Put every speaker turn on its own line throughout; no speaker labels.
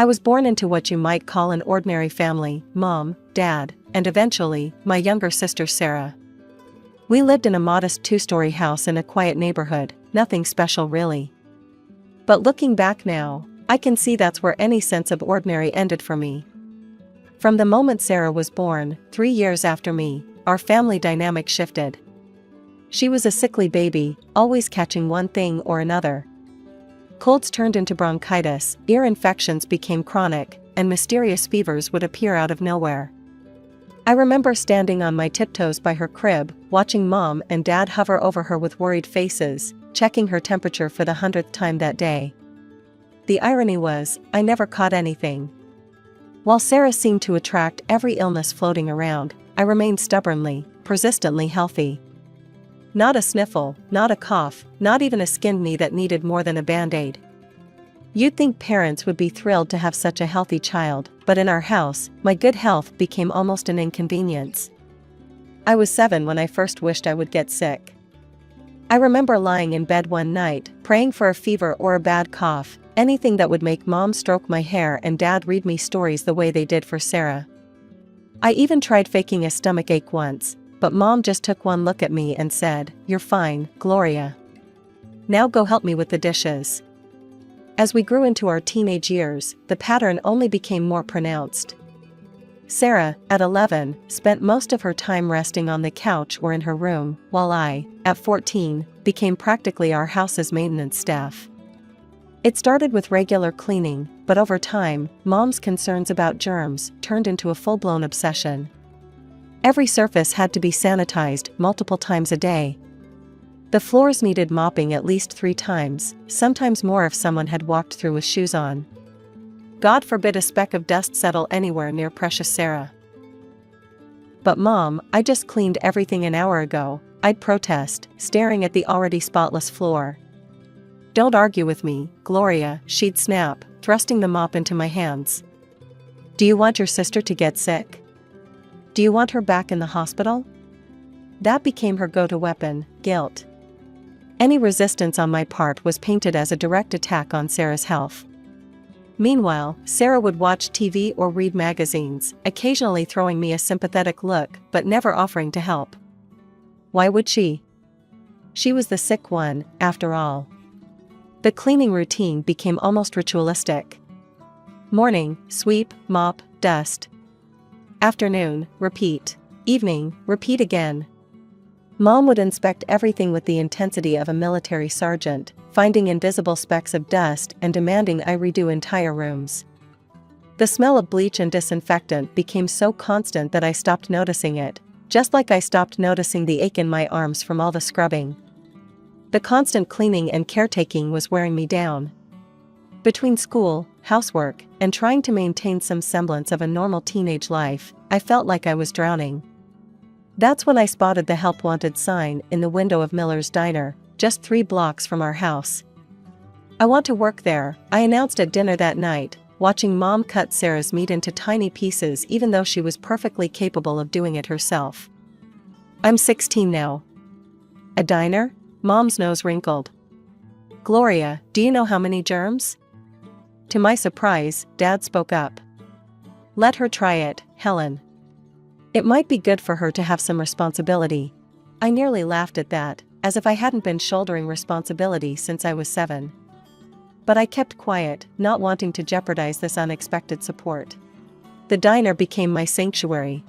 I was born into what you might call an ordinary family: mom, dad, and eventually, my younger sister Sarah. We lived in a modest two-story house in a quiet neighborhood, nothing special really. But looking back now, I can see that's where any sense of ordinary ended for me. From the moment Sarah was born, 3 years after me, our family dynamic shifted. She was a sickly baby, always catching one thing or another. Colds turned into bronchitis, ear infections became chronic, and mysterious fevers would appear out of nowhere. I remember standing on my tiptoes by her crib, watching Mom and Dad hover over her with worried faces, checking her temperature for the 100th time that day. The irony was, I never caught anything. While Sarah seemed to attract every illness floating around, I remained stubbornly, persistently healthy. Not a sniffle, not a cough, not even a skinned knee that needed more than a band-aid. You'd think parents would be thrilled to have such a healthy child, but in our house, my good health became almost an inconvenience. I was 7 when I first wished I would get sick. I remember lying in bed one night, praying for a fever or a bad cough, anything that would make Mom stroke my hair and Dad read me stories the way they did for Sarah. I even tried faking a stomachache once, but Mom just took one look at me and said, "You're fine, Gloria. Now go help me with the dishes." As we grew into our teenage years, the pattern only became more pronounced. Sarah, at 11, spent most of her time resting on the couch or in her room, while I, at 14, became practically our house's maintenance staff. It started with regular cleaning, but over time, Mom's concerns about germs turned into a full-blown obsession. Every surface had to be sanitized multiple times a day. The floors needed mopping at least 3 times, sometimes more if someone had walked through with shoes on. God forbid a speck of dust settle anywhere near precious Sarah. "But Mom, I just cleaned everything an hour ago," I'd protest, staring at the already spotless floor. "Don't argue with me, Gloria," she'd snap, thrusting the mop into my hands. "Do you want your sister to get sick? Do you want her back in the hospital?" That became her go-to weapon, guilt. Any resistance on my part was painted as a direct attack on Sarah's health. Meanwhile, Sarah would watch TV or read magazines, occasionally throwing me a sympathetic look but never offering to help. Why would she? She was the sick one, after all. The cleaning routine became almost ritualistic. Morning, sweep, mop, dust. Afternoon, repeat. Evening, repeat again. Mom would inspect everything with the intensity of a military sergeant, finding invisible specks of dust and demanding I redo entire rooms. The smell of bleach and disinfectant became so constant that I stopped noticing it, just like I stopped noticing the ache in my arms from all the scrubbing. The constant cleaning and caretaking was wearing me down. Between school, housework, and trying to maintain some semblance of a normal teenage life, I felt like I was drowning. That's when I spotted the help wanted sign in the window of Miller's Diner, just 3 blocks from our house. "I want to work there," I announced at dinner that night, watching Mom cut Sarah's meat into tiny pieces even though she was perfectly capable of doing it herself. "I'm 16 now." "A diner?" Mom's nose wrinkled. "Gloria, do you know how many germs?" To my surprise, Dad spoke up. "Let her try it, Helen. It might be good for her to have some responsibility." I nearly laughed at that, as if I hadn't been shouldering responsibility since I was 7. But I kept quiet, not wanting to jeopardize this unexpected support. The diner became my sanctuary.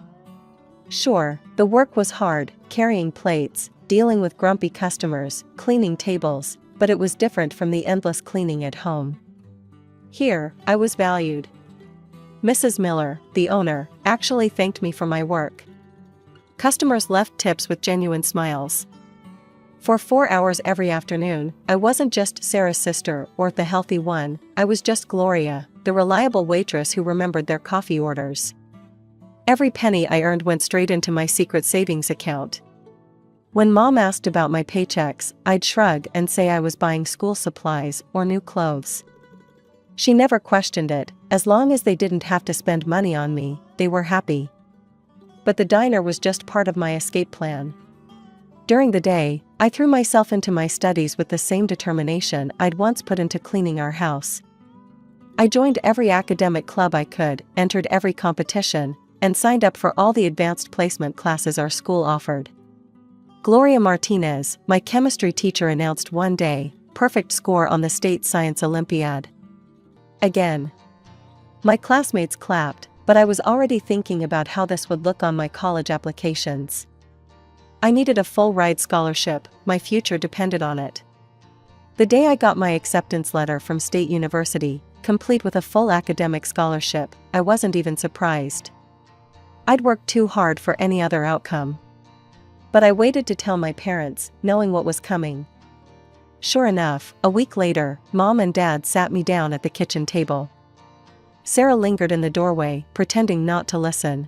Sure, the work was hard, carrying plates, dealing with grumpy customers, cleaning tables, but it was different from the endless cleaning at home. Here, I was valued. Mrs. Miller, the owner, actually thanked me for my work. Customers left tips with genuine smiles. For 4 hours every afternoon, I wasn't just Sarah's sister or the healthy one, I was just Gloria, the reliable waitress who remembered their coffee orders. Every penny I earned went straight into my secret savings account. When Mom asked about my paychecks, I'd shrug and say I was buying school supplies or new clothes. She never questioned it. As long as they didn't have to spend money on me, they were happy. But the diner was just part of my escape plan. During the day, I threw myself into my studies with the same determination I'd once put into cleaning our house. I joined every academic club I could, entered every competition, and signed up for all the advanced placement classes our school offered. Gloria Martinez, my chemistry teacher, announced one day, "Perfect score on the state science Olympiad." Again. My classmates clapped, but I was already thinking about how this would look on my college applications. I needed a full-ride scholarship, my future depended on it. The day I got my acceptance letter from State University, complete with a full academic scholarship, I wasn't even surprised. I'd worked too hard for any other outcome. But I waited to tell my parents, knowing what was coming. Sure enough, a week later, Mom and Dad sat me down at the kitchen table. Sarah lingered in the doorway, pretending not to listen.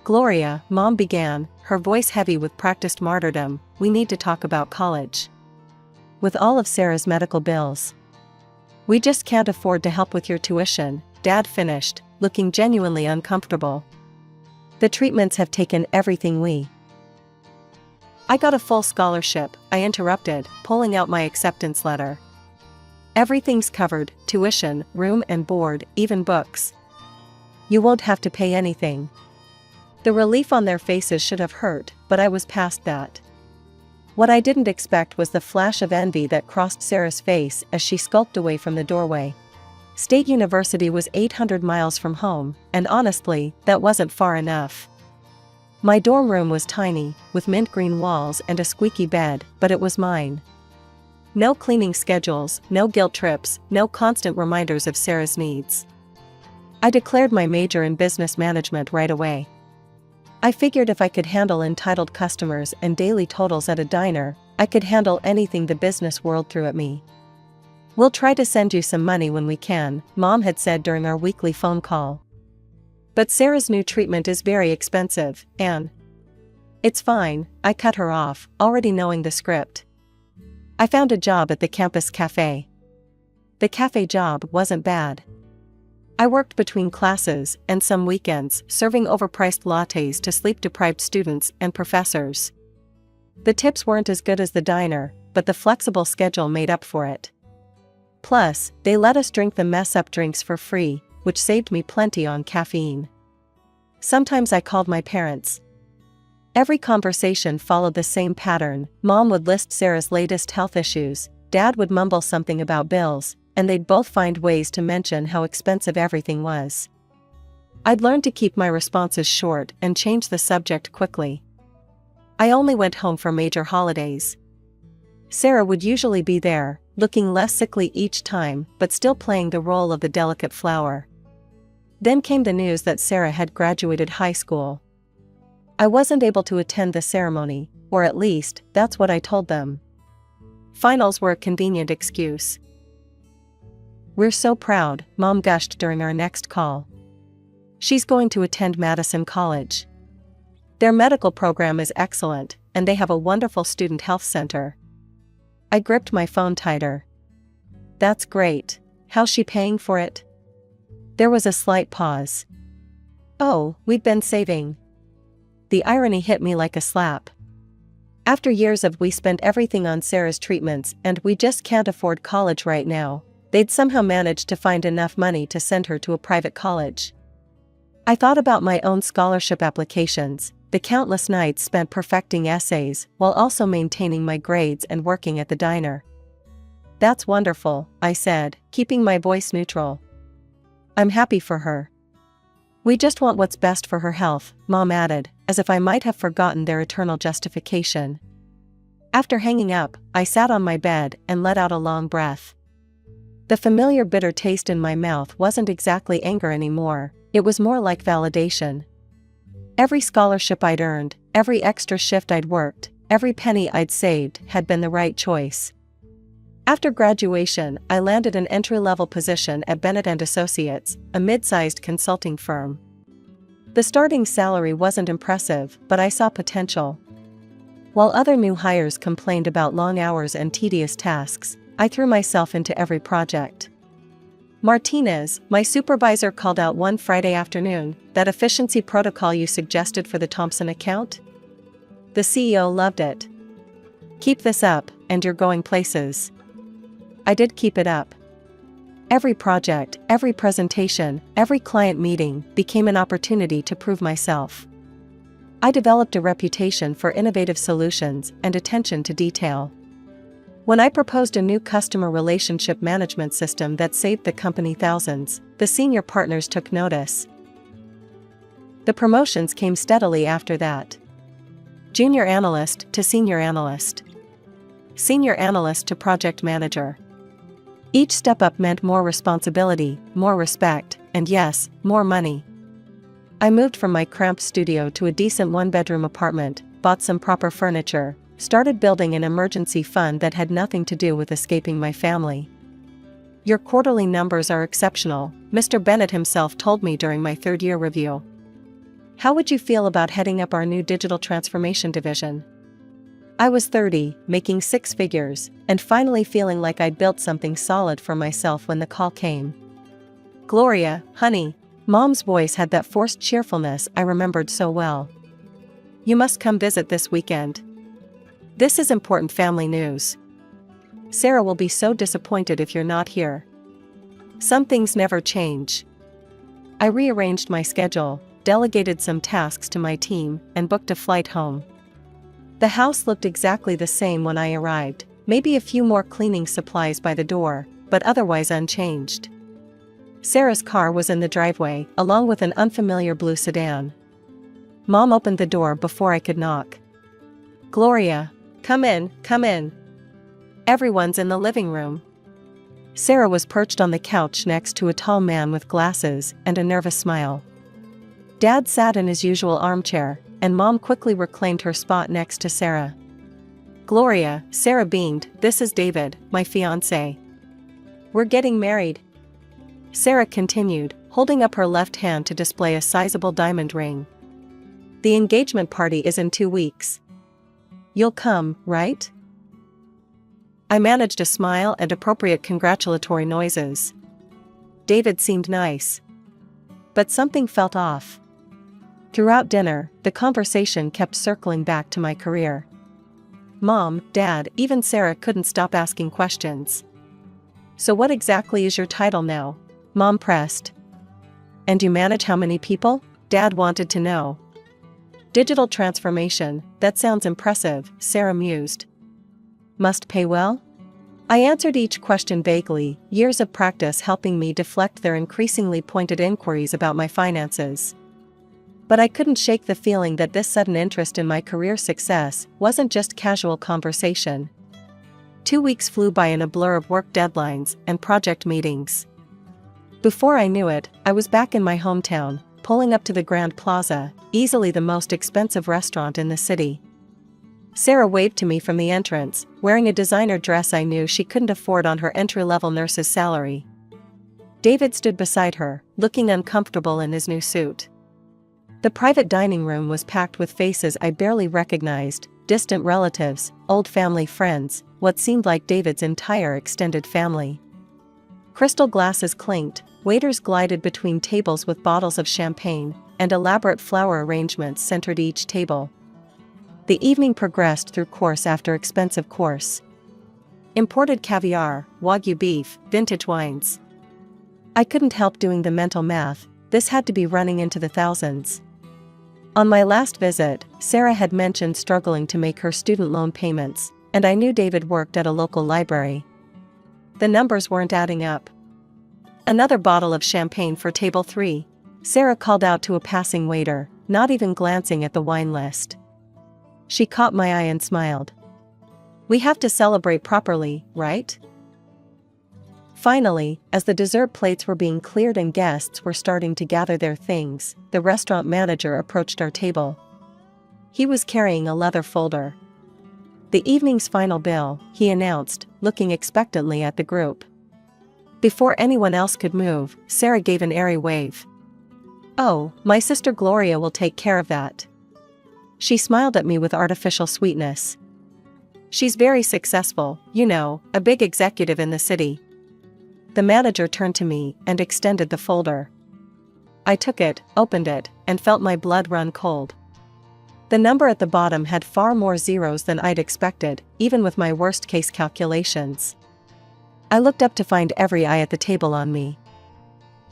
"Gloria," Mom began, her voice heavy with practiced martyrdom, "we need to talk about college. With all of Sarah's medical bills. We just can't afford to help with your tuition," Dad finished, looking genuinely uncomfortable. "The treatments have taken everything we—" "I got a full scholarship," I interrupted, pulling out my acceptance letter. "Everything's covered, tuition, room and board, even books. You won't have to pay anything." The relief on their faces should have hurt, but I was past that. What I didn't expect was the flash of envy that crossed Sarah's face as she skulked away from the doorway. State University was 800 miles from home, and honestly, that wasn't far enough. My dorm room was tiny, with mint green walls and a squeaky bed, but it was mine. No cleaning schedules, no guilt trips, no constant reminders of Sarah's needs. I declared my major in business management right away. I figured if I could handle entitled customers and daily totals at a diner, I could handle anything the business world threw at me. "We'll try to send you some money when we can," Mom had said during our weekly phone call. "But Sarah's new treatment is very expensive, and—" "It's fine," I cut her off, already knowing the script. I found a job at the campus cafe. The cafe job wasn't bad. I worked between classes and some weekends serving overpriced lattes to sleep-deprived students and professors. The tips weren't as good as the diner, but the flexible schedule made up for it. Plus, they let us drink the mess-up drinks for free, which saved me plenty on caffeine. Sometimes I called my parents. Every conversation followed the same pattern. Mom would list Sarah's latest health issues, Dad would mumble something about bills, and they'd both find ways to mention how expensive everything was. I'd learned to keep my responses short and change the subject quickly. I only went home for major holidays. Sarah would usually be there, looking less sickly each time, but still playing the role of the delicate flower. Then came the news that Sarah had graduated high school. I wasn't able to attend the ceremony, or at least, that's what I told them. Finals were a convenient excuse. "We're so proud," Mom gushed during our next call. "She's going to attend Madison College. Their medical program is excellent, and they have a wonderful student health center." I gripped my phone tighter. "That's great. How's she paying for it?" There was a slight pause. "Oh, we've been saving." The irony hit me like a slap. After years of "we spent everything on Sarah's treatments and we just can't afford college right now," they'd somehow managed to find enough money to send her to a private college. I thought about my own scholarship applications, the countless nights spent perfecting essays while also maintaining my grades and working at the diner. "That's wonderful," I said, keeping my voice neutral. "I'm happy for her." "We just want what's best for her health," Mom added, as if I might have forgotten their eternal justification. After hanging up, I sat on my bed and let out a long breath. The familiar bitter taste in my mouth wasn't exactly anger anymore, it was more like validation. Every scholarship I'd earned, every extra shift I'd worked, every penny I'd saved had been the right choice. After graduation, I landed an entry-level position at Bennett & Associates, a mid-sized consulting firm. The starting salary wasn't impressive, but I saw potential. While other new hires complained about long hours and tedious tasks, I threw myself into every project. "Martinez," my supervisor called out one Friday afternoon, "that efficiency protocol you suggested for the Thompson account? The CEO loved it. Keep this up, and you're going places." I did keep it up. Every project, every presentation, every client meeting became an opportunity to prove myself. I developed a reputation for innovative solutions and attention to detail. When I proposed a new customer relationship management system that saved the company thousands, the senior partners took notice. The promotions came steadily after that. Junior analyst to senior analyst. Senior analyst to project manager. Each step up meant more responsibility, more respect, and yes, more money. I moved from my cramped studio to a decent one-bedroom apartment, bought some proper furniture, started building an emergency fund that had nothing to do with escaping my family. "Your quarterly numbers are exceptional," Mr. Bennett himself told me during my third-year review. "How would you feel about heading up our new digital transformation division?" I was 30, making six figures, and finally feeling like I'd built something solid for myself when the call came. "Gloria, honey," Mom's voice had that forced cheerfulness I remembered so well. "You must come visit this weekend. This is important family news. Sarah will be so disappointed if you're not here." Some things never change. I rearranged my schedule, delegated some tasks to my team, and booked a flight home. The house looked exactly the same when I arrived, maybe a few more cleaning supplies by the door, but otherwise unchanged. Sarah's car was in the driveway, along with an unfamiliar blue sedan. Mom opened the door before I could knock. "Gloria, come in, come in. Everyone's in the living room." Sarah was perched on the couch next to a tall man with glasses and a nervous smile. Dad sat in his usual armchair, and Mom quickly reclaimed her spot next to Sarah. "Gloria," Sarah beamed, "this is David, my fiancé. We're getting married." Sarah continued, holding up her left hand to display a sizable diamond ring. "The engagement party is in 2 weeks. You'll come, right?" I managed a smile and appropriate congratulatory noises. David seemed nice. But something felt off. Throughout dinner, the conversation kept circling back to my career. Mom, Dad, even Sarah couldn't stop asking questions. "So what exactly is your title now?" Mom pressed. "And you manage how many people?" Dad wanted to know. "Digital transformation, that sounds impressive," Sarah mused. "Must pay well?" I answered each question vaguely, years of practice helping me deflect their increasingly pointed inquiries about my finances. But I couldn't shake the feeling that this sudden interest in my career success wasn't just casual conversation. 2 weeks flew by in a blur of work deadlines and project meetings. Before I knew it, I was back in my hometown, pulling up to the Grand Plaza, easily the most expensive restaurant in the city. Sarah waved to me from the entrance, wearing a designer dress I knew she couldn't afford on her entry-level nurse's salary. David stood beside her, looking uncomfortable in his new suit. The private dining room was packed with faces I barely recognized, distant relatives, old family friends, what seemed like David's entire extended family. Crystal glasses clinked, waiters glided between tables with bottles of champagne, and elaborate flower arrangements centered each table. The evening progressed through course after expensive course. Imported caviar, Wagyu beef, vintage wines. I couldn't help doing the mental math, this had to be running into the thousands. On my last visit, Sarah had mentioned struggling to make her student loan payments, and I knew David worked at a local library. The numbers weren't adding up. "Another bottle of champagne for table 3. Sarah called out to a passing waiter, not even glancing at the wine list. She caught my eye and smiled. "We have to celebrate properly, right?" Finally, as the dessert plates were being cleared and guests were starting to gather their things, the restaurant manager approached our table. He was carrying a leather folder. "The evening's final bill," he announced, looking expectantly at the group. Before anyone else could move, Sarah gave an airy wave. "Oh, my sister Gloria will take care of that." She smiled at me with artificial sweetness. "She's very successful, you know, a big executive in the city." The manager turned to me and extended the folder. I took it, opened it, and felt my blood run cold. The number at the bottom had far more zeros than I'd expected, even with my worst-case calculations. I looked up to find every eye at the table on me.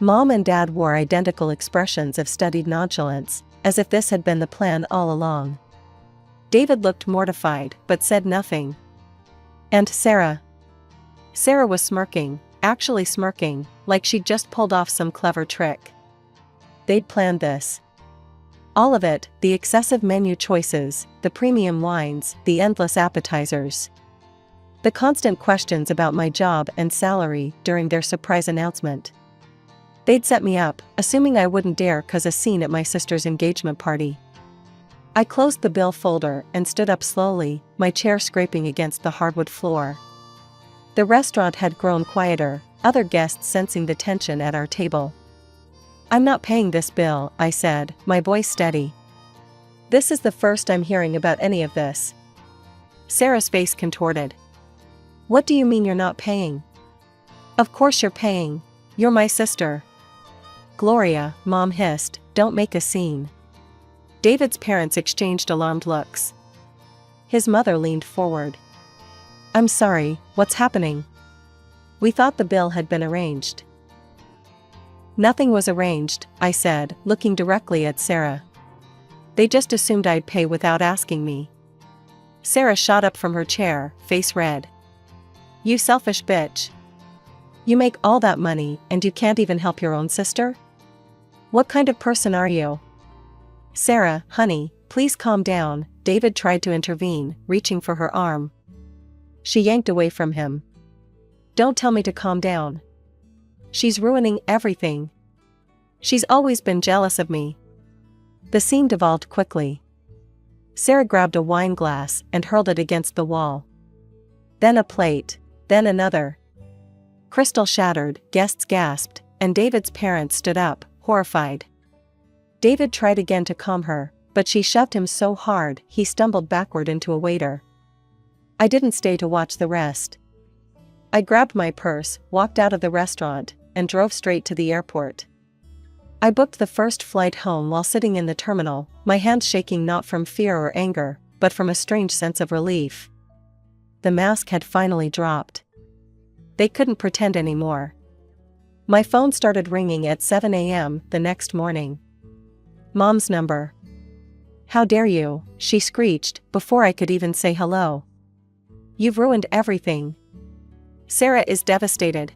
Mom and Dad wore identical expressions of studied nonchalance, as if this had been the plan all along. David looked mortified, but said nothing. And Sarah? Sarah was smirking, actually smirking, like she'd just pulled off some clever trick. They'd planned this. All of it, the excessive menu choices, the premium wines, the endless appetizers. The constant questions about my job and salary during their surprise announcement. They'd set me up, assuming I wouldn't dare cause a scene at my sister's engagement party. I closed the bill folder and stood up slowly, my chair scraping against the hardwood floor. The restaurant had grown quieter, other guests sensing the tension at our table. "I'm not paying this bill," I said, my voice steady. "This is the first I'm hearing about any of this." Sarah's face contorted. "What do you mean you're not paying?" "Of course you're paying. You're my sister." "Gloria," Mom hissed, "don't make a scene." David's parents exchanged alarmed looks. His mother leaned forward. "I'm sorry, what's happening?" "We thought the bill had been arranged." "Nothing was arranged," I said, looking directly at Sarah. "They just assumed I'd pay without asking me." Sarah shot up from her chair, face red. "You selfish bitch. You make all that money and you can't even help your own sister? What kind of person are you?" "Sarah, honey, please calm down," David tried to intervene, reaching for her arm. She yanked away from him. "Don't tell me to calm down. She's ruining everything. She's always been jealous of me." The scene devolved quickly. Sarah grabbed a wine glass and hurled it against the wall. Then a plate, then another. Crystal shattered, guests gasped, and David's parents stood up, horrified. David tried again to calm her, but she shoved him so hard he stumbled backward into a waiter. I didn't stay to watch the rest. I grabbed my purse, walked out of the restaurant, and drove straight to the airport. I booked the first flight home while sitting in the terminal, my hands shaking not from fear or anger, but from a strange sense of relief. The mask had finally dropped. They couldn't pretend anymore. My phone started ringing at 7 a.m. the next morning. Mom's number. "How dare you," she screeched, before I could even say hello. "You've ruined everything." Sarah is devastated.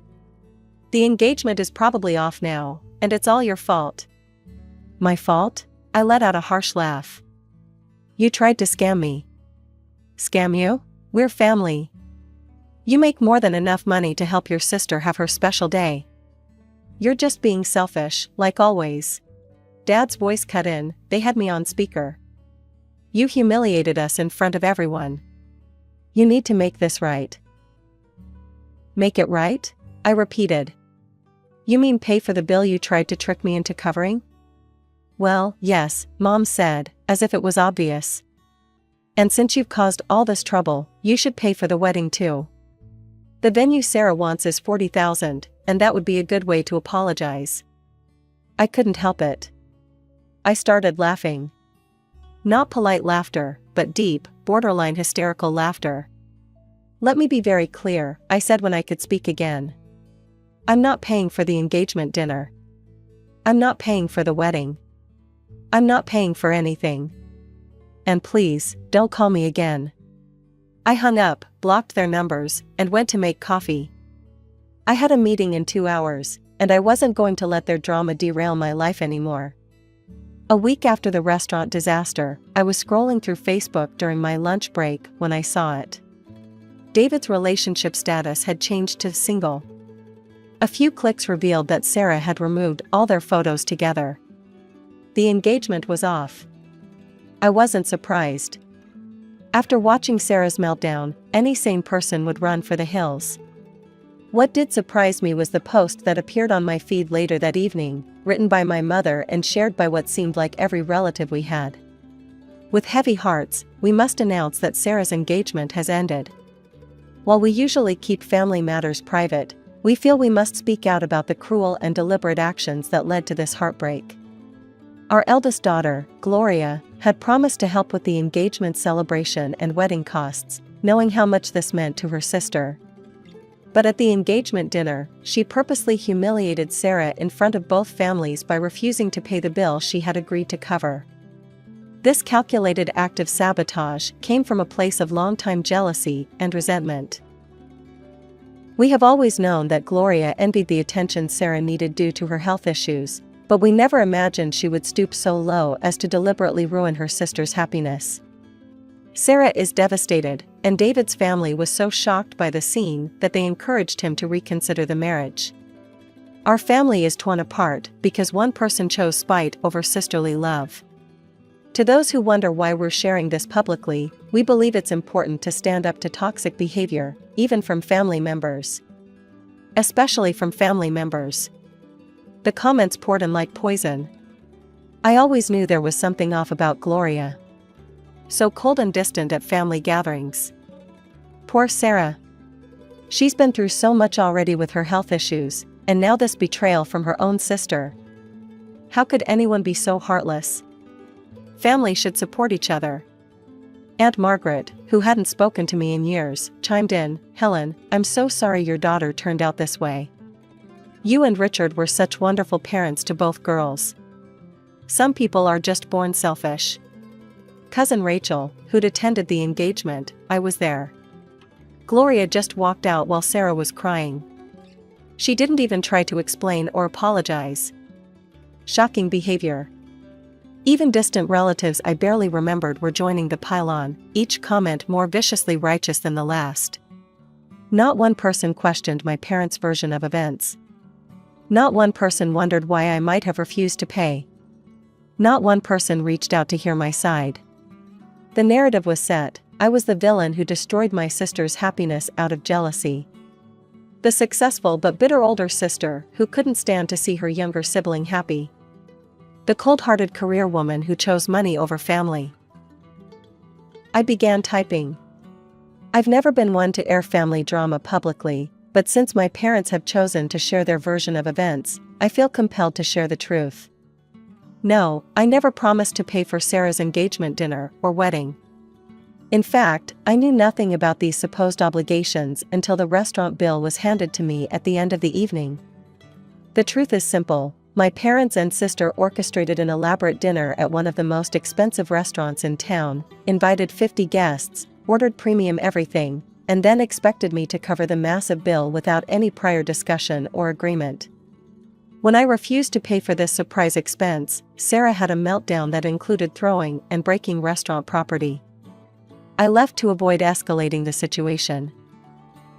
"The engagement is probably off now, and it's all your fault." "My fault?" I let out a harsh laugh. "You tried to scam me." "Scam you? We're family. You make more than enough money to help your sister have her special day. You're just being selfish, like always." Dad's voice cut in, they had me on speaker. "You humiliated us in front of everyone. You need to make this right." "Make it right?" I repeated. "You mean pay for the bill you tried to trick me into covering?" "Well, yes," Mom said, as if it was obvious. "And since you've caused all this trouble, you should pay for the wedding too. The venue Sarah wants is $40,000, and that would be a good way to apologize." I couldn't help it. I started laughing. Not polite laughter, but deep, borderline hysterical laughter. "Let me be very clear," I said when I could speak again. "I'm not paying for the engagement dinner. I'm not paying for the wedding. I'm not paying for anything. And please, don't call me again." I hung up, blocked their numbers, and went to make coffee. I had a meeting in 2 hours, and I wasn't going to let their drama derail my life anymore. A week after the restaurant disaster, I was scrolling through Facebook during my lunch break when I saw it. David's relationship status had changed to single. A few clicks revealed that Sarah had removed all their photos together. The engagement was off. I wasn't surprised. After watching Sarah's meltdown, any sane person would run for the hills. What did surprise me was the post that appeared on my feed later that evening, written by my mother and shared by what seemed like every relative we had. "With heavy hearts, we must announce that Sarah's engagement has ended. While we usually keep family matters private, we feel we must speak out about the cruel and deliberate actions that led to this heartbreak. Our eldest daughter, Gloria, had promised to help with the engagement celebration and wedding costs, knowing how much this meant to her sister. But at the engagement dinner, she purposely humiliated Sarah in front of both families by refusing to pay the bill she had agreed to cover. This calculated act of sabotage came from a place of longtime jealousy and resentment. We have always known that Gloria envied the attention Sarah needed due to her health issues, but we never imagined she would stoop so low as to deliberately ruin her sister's happiness. Sarah is devastated, and David's family was so shocked by the scene that they encouraged him to reconsider the marriage. Our family is torn apart because one person chose spite over sisterly love. To those who wonder why we're sharing this publicly, we believe it's important to stand up to toxic behavior, even from family members. Especially from family members. The comments poured in like poison. I always knew there was something off about Gloria. So cold and distant at family gatherings. Poor Sarah. She's been through so much already with her health issues, and now this betrayal from her own sister. How could anyone be so heartless? Family should support each other. Aunt Margaret, who hadn't spoken to me in years, chimed in, "Helen, I'm so sorry your daughter turned out this way. You and Richard were such wonderful parents to both girls. Some people are just born selfish." Cousin Rachel, who'd attended the engagement, I was there. Gloria just walked out while Sarah was crying. She didn't even try to explain or apologize. Shocking behavior. Even distant relatives I barely remembered were joining the pile-on, each comment more viciously righteous than the last. Not one person questioned my parents' version of events. Not one person wondered why I might have refused to pay. Not one person reached out to hear my side. The narrative was set. I was the villain who destroyed my sister's happiness out of jealousy. The successful but bitter older sister who couldn't stand to see her younger sibling happy. The cold-hearted career woman who chose money over family. I began typing. I've never been one to air family drama publicly, but since my parents have chosen to share their version of events, I feel compelled to share the truth. No, I never promised to pay for Sarah's engagement dinner or wedding. In fact, I knew nothing about these supposed obligations until the restaurant bill was handed to me at the end of the evening. The truth is simple. My parents and sister orchestrated an elaborate dinner at one of the most expensive restaurants in town, invited 50 guests, ordered premium everything, and then expected me to cover the massive bill without any prior discussion or agreement. When I refused to pay for this surprise expense, Sarah had a meltdown that included throwing and breaking restaurant property. I left to avoid escalating the situation.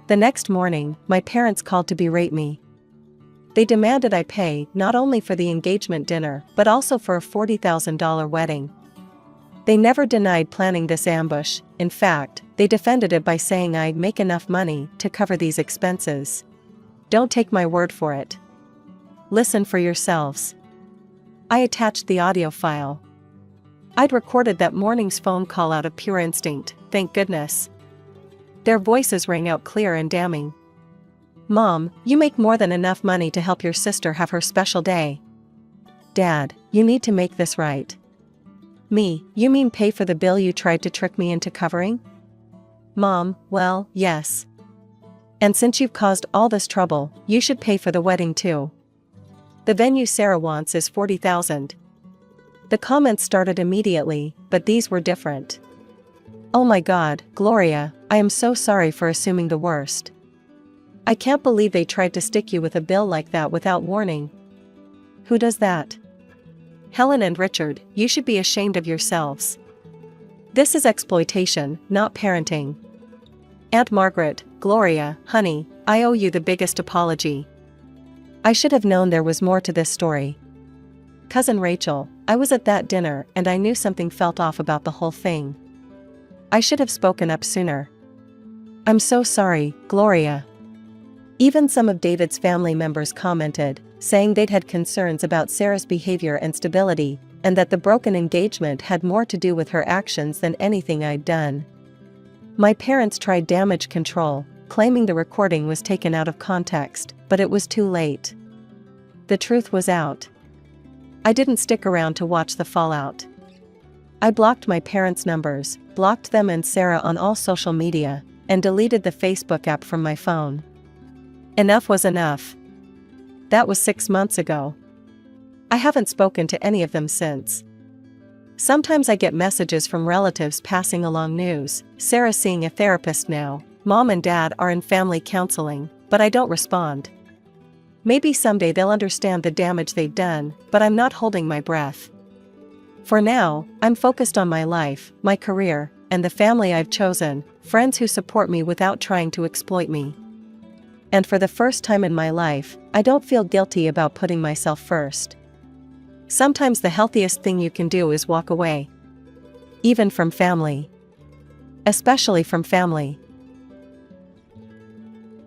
The next morning, my parents called to berate me. They demanded I pay not only for the engagement dinner but also for a $40,000 wedding. They never denied planning this ambush. In fact, they defended it by saying I'd make enough money to cover these expenses. Don't take my word for it. Listen for yourselves. I attached the audio file. I'd recorded that morning's phone call out of pure instinct, thank goodness. Their voices rang out clear and damning. "Mom, you make more than enough money to help your sister have her special day. Dad, you need to make this right. Me, you mean pay for the bill you tried to trick me into covering? Mom, well, yes. And since you've caused all this trouble, you should pay for the wedding too. The venue Sarah wants is $40,000. The comments started immediately, but these were different. "Oh my God, Gloria, I am so sorry for assuming the worst. I can't believe they tried to stick you with a bill like that without warning. Who does that? Helen and Richard, you should be ashamed of yourselves. This is exploitation, not parenting. Aunt Margaret, Gloria, honey, I owe you the biggest apology. I should have known there was more to this story. Cousin Rachel, I was at that dinner and I knew something felt off about the whole thing. I should have spoken up sooner. I'm so sorry, Gloria." Even some of David's family members commented, saying they'd had concerns about Sarah's behavior and stability, and that the broken engagement had more to do with her actions than anything I'd done. My parents tried damage control, claiming the recording was taken out of context, but it was too late. The truth was out. I didn't stick around to watch the fallout. I blocked my parents' numbers, blocked them and Sarah on all social media, and deleted the Facebook app from my phone. Enough was enough. That was 6 months ago. I haven't spoken to any of them since. Sometimes I get messages from relatives passing along news. Sarah's seeing a therapist now. Mom and Dad are in family counseling, but I don't respond. Maybe someday they'll understand the damage they've done, but I'm not holding my breath. For now, I'm focused on my life, my career, and the family I've chosen, friends who support me without trying to exploit me. And for the first time in my life, I don't feel guilty about putting myself first. Sometimes the healthiest thing you can do is walk away. Even from family. Especially from family.